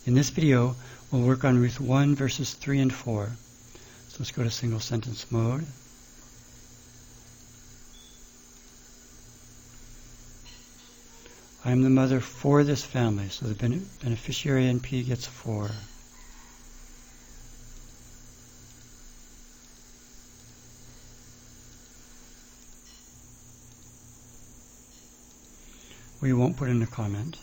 In this video, we'll work on Ruth 1, verses 3 and 4. So let's go to single sentence mode. I am the mother for this family, so the beneficiary NP gets 4. We won't put in a comment.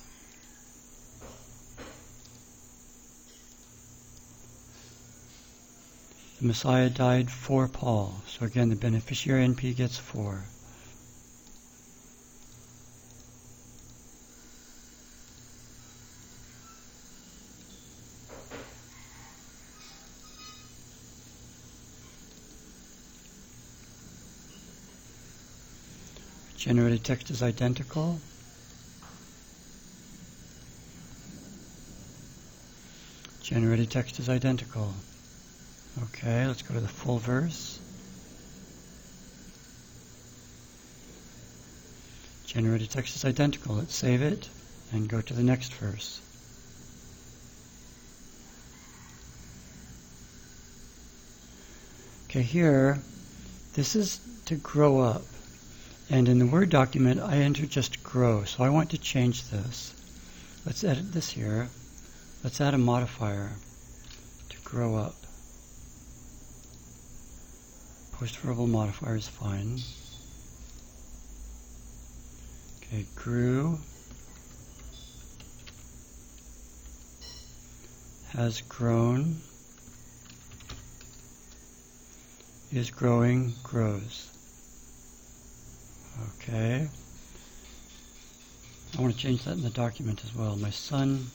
The Messiah died for Paul, so again the beneficiary NP gets 4. Generated text is identical. Generated text is identical. Okay, let's go to the full verse. Generated text is identical. Let's save it and go to the next verse. Okay, here, this is to grow up. And in the Word document, I entered just grow, so I want to change this. Let's edit this here. Let's add a modifier to grow up. Post-verbal modifier is fine. Okay, grew, has grown, is growing, grows. Okay. I want to change that in the document as well. My son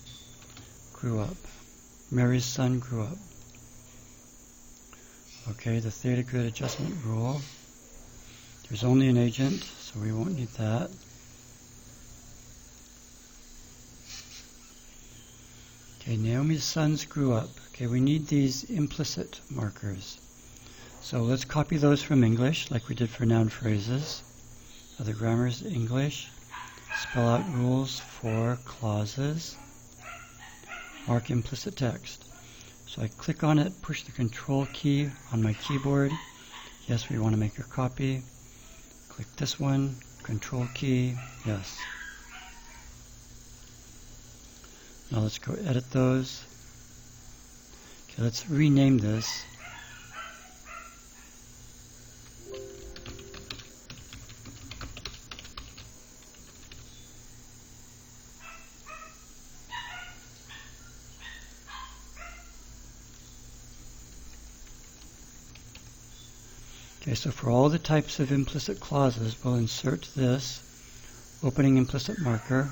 grew up. Mary's son grew up. Okay, the theta grid adjustment rule. There's only an agent, so we won't need that. Okay, Naomi's sons grew up. Okay, we need these implicit markers. So let's copy those from English, like we did for noun phrases. The grammar is English. Spell out rules for clauses. Mark implicit text. So I click on it, push the control key on my keyboard. Yes, we want to make a copy. Click this one, control key, yes. Now let's go edit those. Okay, let's rename this. Okay, so for all the types of implicit clauses, we'll insert this opening implicit marker.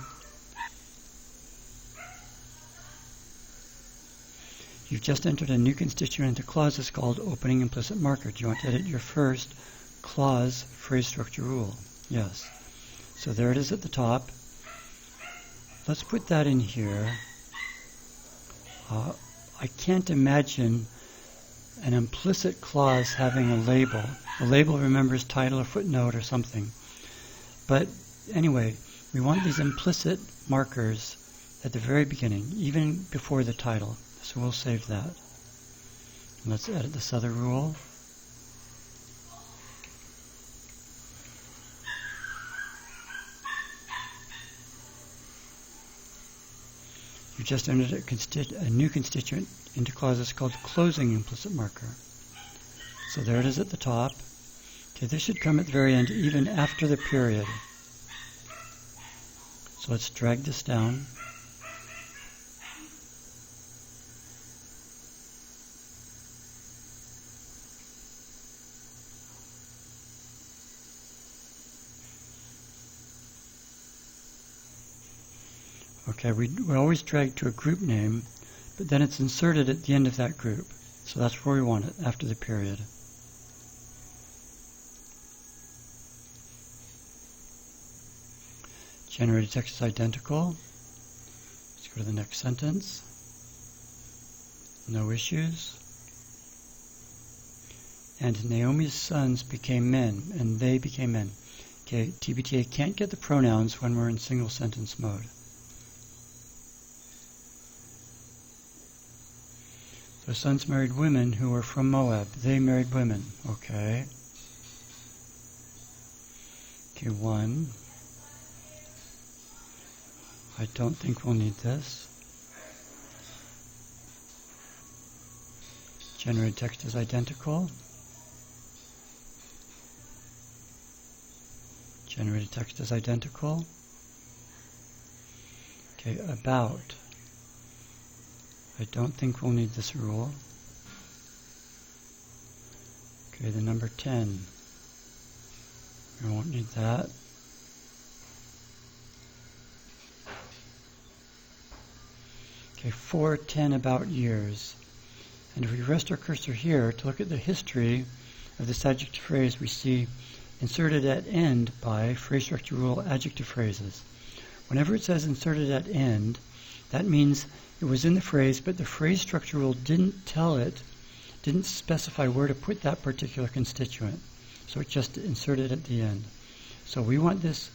You've just entered a new constituent into clauses called opening implicit marker. Do you want to edit your first clause phrase structure rule? Yes. So there it is at the top. Let's put that in here. I can't imagine an implicit clause having a label. The label, remember, is title or footnote or something. But anyway, we want these implicit markers at the very beginning, even before the title. So we'll save that. And let's edit this other rule. You just entered a new constituent into clauses called closing implicit marker. So there it is at the top. Okay, this should come at the very end, even after the period. So let's drag this down. Okay, we always drag to a group name, but then it's inserted at the end of that group. So that's where we want it, after the period. Generated text is identical. Let's go to the next sentence. No issues. And Naomi's sons became men, and they became men. Okay, TBTA can't get the pronouns when we're in single sentence mode. So sons married women who were from Moab. They married women. Okay. Okay, 1. I don't think we'll need this. Generated text is identical. Generated text is identical. Okay, about. I don't think we'll need this rule. Okay, the number 10. We won't need that. Okay, 4, 10 about years. And if we rest our cursor here to look at the history of this adjective phrase, we see inserted at end by phrase structure rule adjective phrases. Whenever it says inserted at end, that means it was in the phrase, but the phrase structure rule didn't specify where to put that particular constituent. So it just inserted at the end. So we want this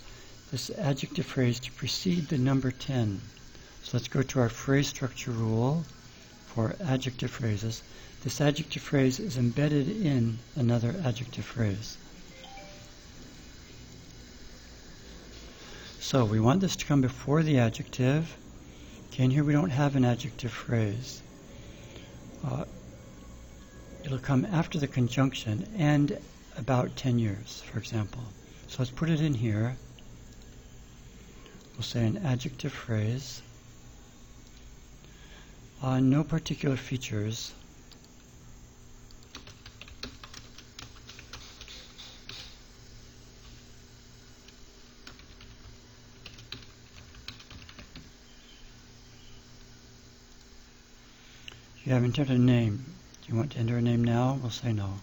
adjective phrase to precede the number 10. So let's go to our phrase structure rule for adjective phrases. This adjective phrase is embedded in another adjective phrase. So we want this to come before the adjective. Okay, and here we don't have an adjective phrase. It'll come after the conjunction and about 10 years, for example. So let's put it in here. We'll say an adjective phrase. No particular features. You haven't entered a name. Do you want to enter a name now? We'll say no.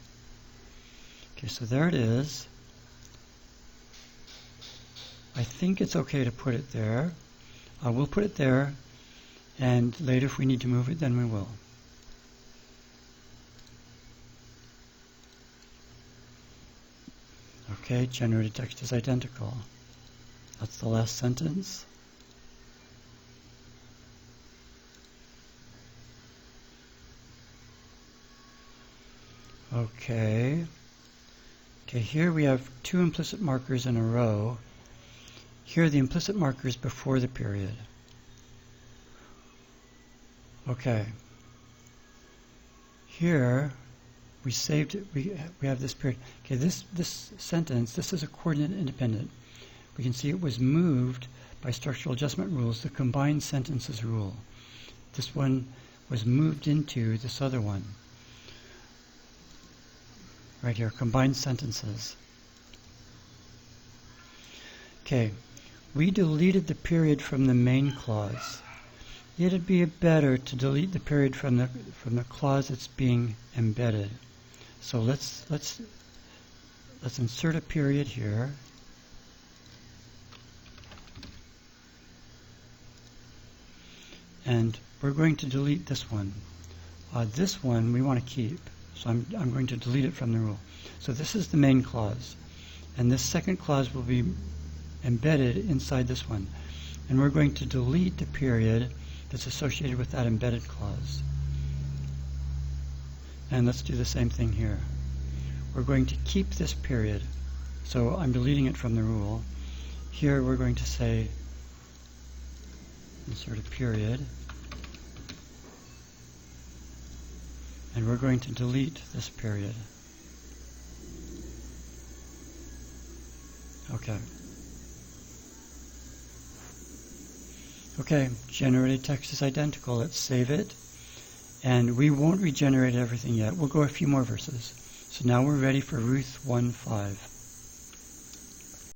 Okay, so there it is. I think it's okay to put it there. We'll put it there, and later if we need to move it, then we will. Okay, generated text is identical. That's the last sentence. Okay. Okay, here we have 2 implicit markers in a row. Here are the implicit markers before the period. Okay. Here we saved it. We have this period. Okay, this sentence, this is a coordinate independent. We can see it was moved by structural adjustment rules, the combined sentences rule. This one was moved into this other one. Right here, combined sentences. Okay, we deleted the period from the main clause. It'd be better to delete the period from the clause that's being embedded. So let's insert a period here. And we're going to delete this one. This one we want to keep. So I'm going to delete it from the rule. So this is the main clause. And this second clause will be embedded inside this one. And we're going to delete the period that's associated with that embedded clause. And let's do the same thing here. We're going to keep this period. So I'm deleting it from the rule. Here we're going to say insert a period. And we're going to delete this period. Okay. Okay, generated text is identical. Let's save it. And we won't regenerate everything yet. We'll go a few more verses. So now we're ready for Ruth 1:5.